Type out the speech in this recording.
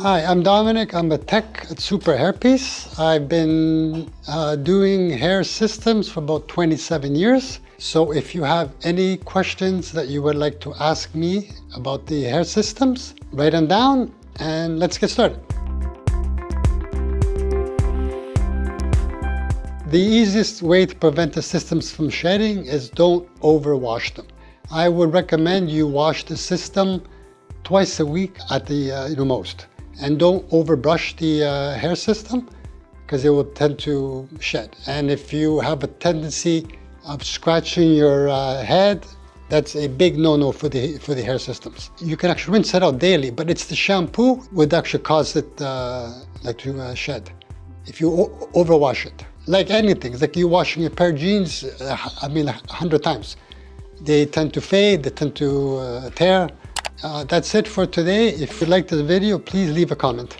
Hi, I'm Dominic. I'm a tech at Superhairpieces. I've been doing hair systems for about 27 years. So if you have any questions that you would like to ask me about the hair systems, write them down and let's get started. The easiest way to prevent the systems from shedding is don't overwash them. I would recommend you wash the system twice a week at the most. And don't overbrush the hair system because it will tend to shed. And if you have a tendency of scratching your head, that's a big no-no for the hair systems. You can actually rinse it out daily, but it's the shampoo would actually cause it to shed if you overwash it. Like anything, it's like you washing a pair of jeans, 100 times. They tend to fade, they tend to tear. That's it for today. If you liked this video, please leave a comment.